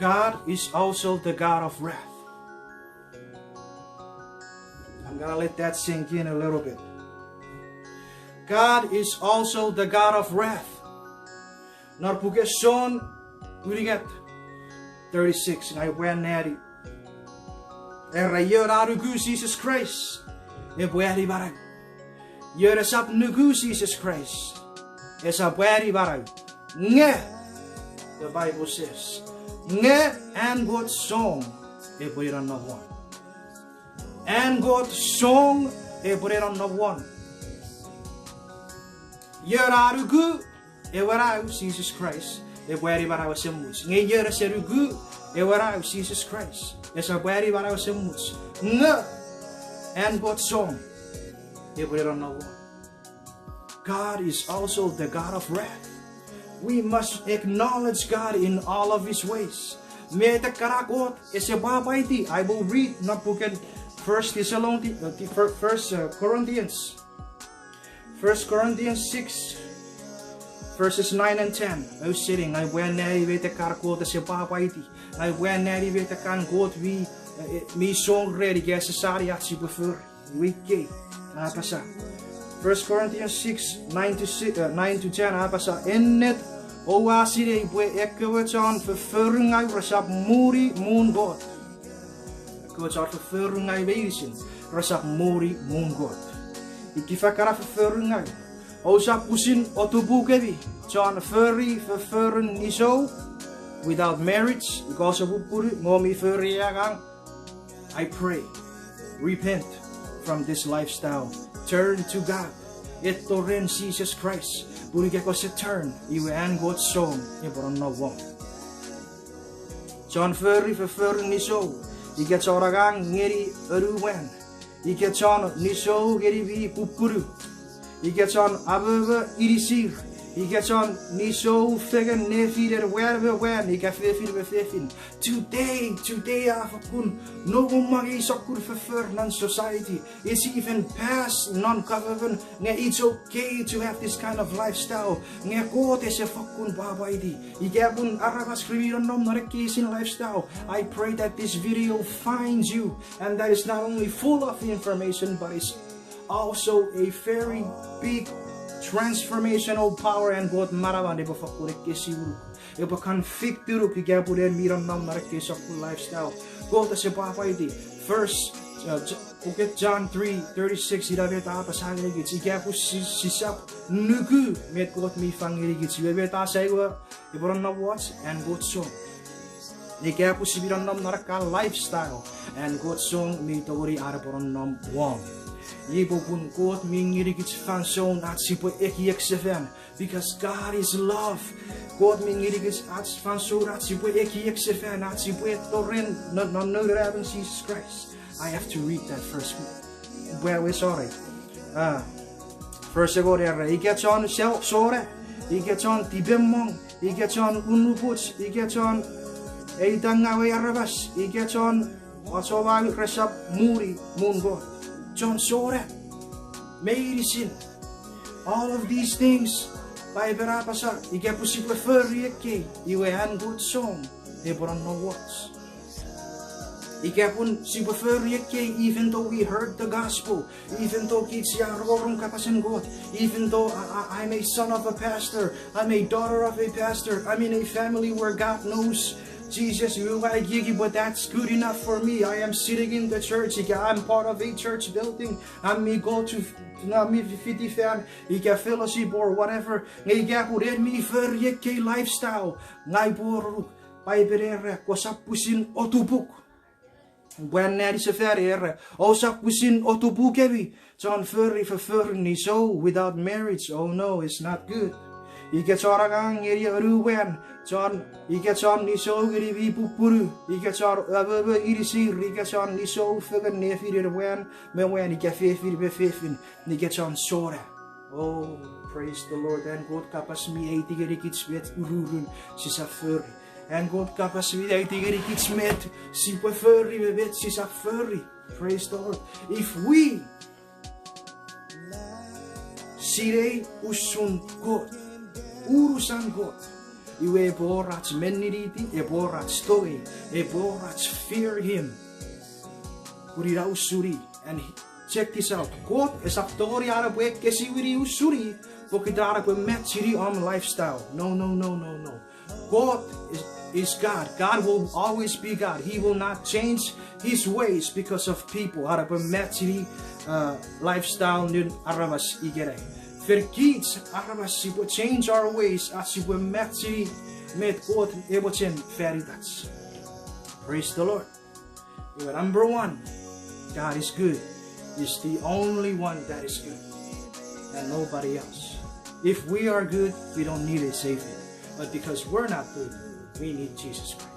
God is also the God of wrath. I'm gonna let that sink in a little bit. God is also the God of wrath. Naar boek John, hoe die gaat? 36, en hij went naar die. En hij jeur Jesus Christ. En boer die barang. Jeur sap nugu Jesus Christ. En sap boer die barang. Nge, the Bible says. Nge and God's song. En boer dan nog one. And God's song. En boer dan nog one. Jeur arugu. En waar Jesus Christ. En boer die barang was semuts. Nge jeur serugu. En waar Jesus Christ. En sap boer die barang was semuts. Nge and God's song. God is also the God of wrath. We must acknowledge God in all of His ways. I will read not book in 1 Corinthians 6 verses 9 and 10. I sitting, I went there with the caracot as a babaiti. I went there with the can God we me song ready guess sorry at prefer wiki. 1 Corinthians 6 9 to 10 apa sa innet o asire bue ekewetson vervulling uit rasap muri moon God. Ekewetson vervulling uit wezen rasap muri moon God. Ikifakara vervulling uit. O sap usin otubukebi John very vervulling niso without marriage because of upuri momi verriagang. I pray, repent from this lifestyle. Turn to God. Ito rin Jesus Christ. Burige ko sa turn. Iwan God's song. Ibaron na wong. John Ferry ni so. Iket sa oragang ngeri eruwen. Iket sa niso geri vi pupuru. Iket sa abebe irisir. Iket sa niso fegen nefider werbe wen. Iket fefin. Today afakun. No umagi sakur fefer non society. It's even past non-government. It's okay to have this kind of lifestyle. God is a fakun babaidi. Igabun arabas kribiron nom narekisin lifestyle. I pray that this video finds you and that is not only full of information but it's also a very big transformational power and God marawan de bafakure kesiuru. Iba convict dulu kigabudan miran nam narekisaku lifestyle. God as a babaidi. First, John 3:36 idabeta apa sangirigit igapu sisap nugu met God mi fangirigit ibeta saywa ibaron na watch and God song. Igapu sibiran nam naraka lifestyle and God song mi tawari araboron nam wong. Yibopun God mi ngirigit fanson at sipo ekiyekseven because God is love. God mi ngirigit at fanson at sipo ekiyekseven at sipo toren no Jesus Christ. I have to read that first. Well, we're sorry. First of all, he gets on self sorry. He gets on tibemong. He gets on unuputs. He gets on eitangawe arabas. He gets on wasowawi resap muri mungo. John sorry. Medicine. All of these things. By berapasa. He get pusi prefer yeke. You have good song. They don't know what. Ikapun si prefer yeke even though we heard the gospel, even though kids yarorong kapasin God, even though I'm a son of a pastor, I'm a daughter of a pastor, I'm in a family where God knows Jesus, but that's good enough for me. I am sitting in the church, I'm part of a church building, I may go to me 50 fan, fellowship or whatever, me for yeke lifestyle, ngai boru, by berere, kosapusin otubuk. When Nadi Safari, also pusin otubukebi, John Furry for ni so without marriage. Oh no, it's not good. He gets oragang area ruwen, John, he gets on ni so giri pupuru, he gets on irisi, he gets on ni so figure nefi when he get 50, he gets on sora. Oh, praise the Lord, and God kapas me 80 kids with ururun, she's a furry. En God kapasiteit tegen die iets met super furry, we weten she's a furry. Praise the Lord. If we sire usun God, urusan God, Iwe borach meniriti, e borach stoe, e borach fear him. Urira usuri. And check this out. God is aftori arab we kesi wiri usuri. Pokidara we matchiri lifestyle. No. God is God. God will always be God. He will not change his ways because of people. Arab matchiri lifestyle nun arabas igere. Verkiet arabas si will change our ways as we matchiri met God ebochen veritats. Praise the Lord. Number one, God is good. He's the only one that is good, and nobody else. If we are good, we don't need a Savior. But because we're not good, we need Jesus Christ.